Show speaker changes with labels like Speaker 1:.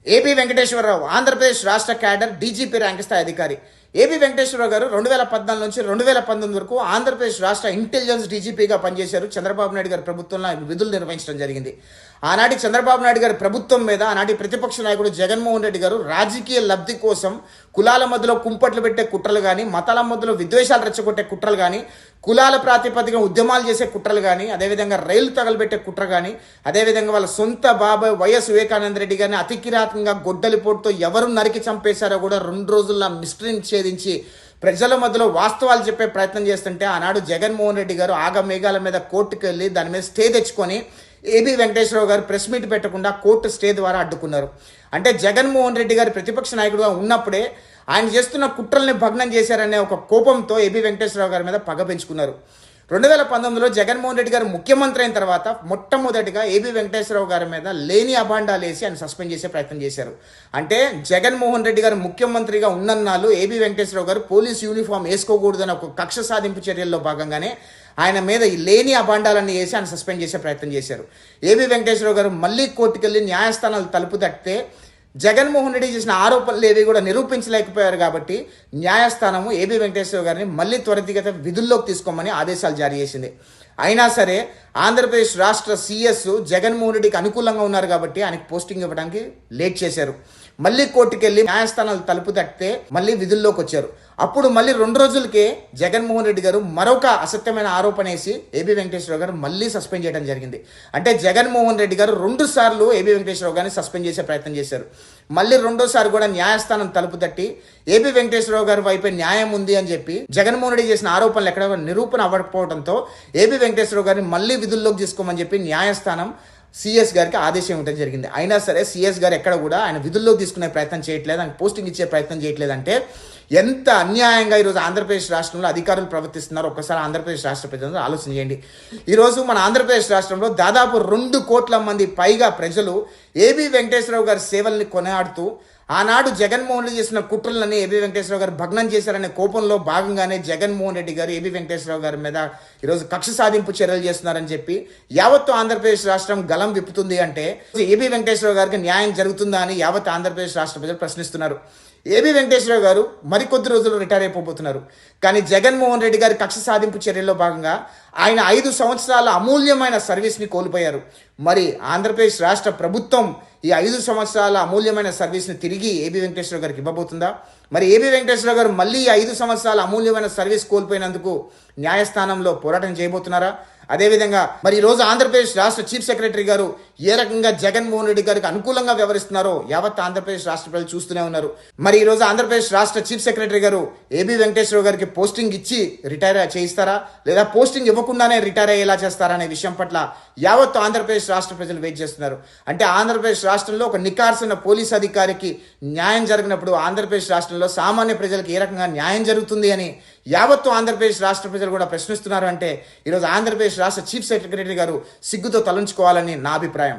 Speaker 1: AB Venkateswararao Andhra Pradesh రాష్ట్ర cadre DGP rank స్థాయి అధికారి. ఏబి వెంకటేశ్వరరావు గారు 2014 నుంచి 2019 వరకు ఆంధ్రప్రదేశ్ రాష్ట్ర ఇంటెలిజెన్స్ డీజీపీగా పనిచేశారు. చంద్రబాబు నాయుడు గారి ప్రభుత్వంలో ఆయన విధులు నిర్వహించడం జరిగింది. ఆనాటి చంద్రబాబు నాయుడు గారి ప్రభుత్వం మీద ఆనాటి ప్రతిపక్ష నాయకుడు జగన్మోహన్ రెడ్డి గారు రాజకీయ లబ్ధి కోసం కులాల మధ్యలో కుంపట్లు పెట్టే కుట్రలు కానీ, మతాల మధ్యలో విద్వేషాలు రెచ్చగొట్టే కుట్రలు కానీ, కులాల ప్రాతిపదికన ఉద్యమాలు చేసే కుట్రలు కానీ, అదేవిధంగా రైలు తగలబెట్టే కుట్ర కానీ, అదేవిధంగా వాళ్ళ సొంత బాబాయ్ వైఎస్ వివేకానంద రెడ్డి గారిని అతి కిరాతకంగా గొడ్డలిపోటుతో ఎవరు నరికి చంపేశారో కూడా 2 రోజుల్లో మిస్టరీని ఛేదించి ప్రజల మధ్యలో వాస్తవాలు చెప్పే ప్రయత్నం చేస్తుంటే ఆనాడు జగన్మోహన్ రెడ్డి గారు ఆగమేఘాల మీద కోర్టుకు వెళ్ళి దాని మీద స్టే తెచ్చుకొని ఏబి వెంకటేశ్వరరావు గారు ప్రెస్ మీట్ పెట్టకుండా కోర్టు స్టే ద్వారా అడ్డుకున్నారు. అంటే జగన్మోహన్ రెడ్డి గారు ప్రతిపక్ష నాయకుడుగా ఉన్నప్పుడే ఆయన చేస్తున్న కుట్రల్ని భగ్నం చేశారనే ఒక కోపంతో ఏబి వెంకటేశ్వరరావు గారి మీద పగ పెంచుకున్నారు. 2019లో జగన్మోహన్ రెడ్డి గారు ముఖ్యమంత్రి అయిన తర్వాత మొట్టమొదటిగా ఏబి వెంకటేశ్వరరావు గారి మీద లేని అభాండాలు వేసి ఆయన సస్పెండ్ చేసే ప్రయత్నం చేశారు. అంటే జగన్మోహన్ రెడ్డి గారు ముఖ్యమంత్రిగా ఉన్నన్నాళ్ళు ఏబి వెంకటేశ్వరరావు గారు పోలీస్ యూనిఫామ్ వేసుకోకూడదని ఒక కక్ష సాధింపు చర్యల్లో భాగంగానే ఆయన మీద లేని అభాండాలన్నీ వేసి ఆయన సస్పెండ్ చేసే ప్రయత్నం చేశారు. ఏబి వెంకటేశ్వరరావు గారు మళ్ళీ కోర్టుకెళ్ళి న్యాయస్థానాలు తలుపు తట్టితే జగన్మోహన్ రెడ్డి చేసిన ఆరోపణలు ఏవి కూడా నిరూపించలేకపోయారు. కాబట్టి న్యాయస్థానము ఏబి వెంకటేశ్వర గారిని మళ్ళీ త్వరితగత విధుల్లోకి తీసుకోమని ఆదేశాలు జారీ చేసింది. అయినా సరే ఆంధ్రప్రదేశ్ రాష్ట్ర సీఎస్ జగన్మోహన్ రెడ్డికి అనుకూలంగా ఉన్నారు కాబట్టి ఆయనకు పోస్టింగ్ ఇవ్వడానికి లేట్ చేశారు. మళ్ళీ కోర్టుకెళ్ళి న్యాయస్థానాలు తలుపు తట్టితే మళ్ళీ విధుల్లోకి వచ్చారు. అప్పుడు మళ్ళీ 2 రోజులకే జగన్మోహన్ రెడ్డి గారు మరొక అసత్యమైన ఆరోపణ వేసి ఏబి వెంకటేశ్వరరావు గారు మళ్ళీ సస్పెండ్ చేయడం జరిగింది. అంటే జగన్మోహన్ రెడ్డి గారు 2 సార్లు ఏబి వెంకటేశ్వరరావు గారిని సస్పెండ్ చేసే ప్రయత్నం చేశారు. మళ్ళీ 2వ సారి కూడా న్యాయస్థానం తలుపు తట్టి ఏబి వెంకటేశ్వరరావు గారి వైపే న్యాయం ఉంది అని చెప్పి జగన్మోహన్ రెడ్డి చేసిన ఆరోపణలు ఎక్కడ నిరూపణ అవ్వకపోవడంతో ఏబి వెంకటేశ్వరరావు గారిని మళ్ళీ విధుల్లోకి తీసుకోమని చెప్పి న్యాయస్థానం సిఎస్ గారికి ఆదేశం ఇవ్వడం జరిగింది. అయినా సరే సిఎస్ గారు ఎక్కడ కూడా ఆయన విధుల్లోకి తీసుకునే ప్రయత్నం చేయట్లేదు, ఆయన పోస్టింగ్ ఇచ్చే ప్రయత్నం చేయట్లేదు. అంటే ఎంత అన్యాయంగా ఈరోజు ఆంధ్రప్రదేశ్ రాష్ట్రంలో అధికారులు ప్రవర్తిస్తున్నారు ఒక్కసారి ఆంధ్రప్రదేశ్ రాష్ట్ర ప్రజలు ఆలోచన చేయండి. ఈరోజు మన ఆంధ్రప్రదేశ్ రాష్ట్రంలో దాదాపు 2 కోట్ల మంది పైగా ప్రజలు ఏబి వెంకటేశ్వరరావు గారి సేవల్ని కొనియాడుతూ ఆనాడు జగన్మోహన్ రెడ్డి చేసిన కుట్రలని ఏబి వెంకటేశ్వరరావు గారు భగ్నం చేశారనే కోపంలో భాగంగానే జగన్మోహన్ రెడ్డి గారు ఏబి వెంకటేశ్వరరావు గారి మీద ఈరోజు కక్ష సాధింపు చర్యలు చేస్తున్నారని చెప్పి యావత్తు ఆంధ్రప్రదేశ్ రాష్ట్రం గలం విప్పుతుంది. అంటే ఏబి వెంకటేశ్వరరావు గారికి న్యాయం జరుగుతుందా అని యావత్ ఆంధ్రప్రదేశ్ రాష్ట్ర ప్రజలు ప్రశ్నిస్తున్నారు. ఏబి వెంకటేశ్వరరావు గారు మరికొద్ది రోజులు రిటైర్ అయిపోతున్నారు. కానీ జగన్మోహన్ రెడ్డి గారి కక్ష సాధింపు చర్యల్లో భాగంగా ఆయన 5 సంవత్సరాల అమూల్యమైన సర్వీస్ని కోల్పోయారు. మరి ఆంధ్రప్రదేశ్ రాష్ట్ర ప్రభుత్వం ఈ 5 సంవత్సరాల అమూల్యమైన సర్వీస్ని తిరిగి ఏబి వెంకటేశ్వరరావు గారికి ఇవ్వబోతుందా? మరి ఏబి వెంకటేశ్వరరావు గారు మళ్ళీ 5 సంవత్సరాల అమూల్యమైన సర్వీస్ కోల్పోయినందుకు న్యాయస్థానంలో పోరాటం చేయబోతున్నారా? అదేవిధంగా మరి ఈరోజు ఆంధ్రప్రదేశ్ రాష్ట్ర చీఫ్ సెక్రటరీ గారు ఏ రకంగా జగన్మోహన్ రెడ్డి గారికి అనుకూలంగా వ్యవహరిస్తున్నారో యావత్ ఆంధ్రప్రదేశ్ రాష్ట్ర ప్రజలు చూస్తూనే ఉన్నారు. మరి ఈరోజు ఆంధ్రప్రదేశ్ రాష్ట్ర చీఫ్ సెక్రటరీ గారు ఏబి వెంకటేశ్వరరావు గారికి పోస్టింగ్ ఇచ్చి రిటైర్ చేయిస్తారా, లేదా పోస్టింగ్ ఇవ్వకుండానే రిటైర్ అయ్యేలా చేస్తారా అనే విషయం పట్ల యావత్తు ఆంధ్రప్రదేశ్ రాష్ట్ర ప్రజలు వెయిట్ చేస్తున్నారు. అంటే ఆంధ్రప్రదేశ్ రాష్ట్రంలో ఒక నికార్సైన పోలీస్ అధికారికి న్యాయం జరిగినప్పుడు ఆంధ్రప్రదేశ్ రాష్ట్రంలో సామాన్య ప్రజలకు ఏ రకంగా న్యాయం జరుగుతుంది అని యావత్తు ఆంధ్రప్రదేశ్ రాష్ట్ర ప్రజలు కూడా ప్రశ్నిస్తున్నారు. అంటే ఈరోజు ఆంధ్రప్రదేశ్ రాష్ట్ర చీఫ్ సెక్రటరీ గారు సిగ్గుతో తలంచుకోవాలని నా అభిప్రాయం.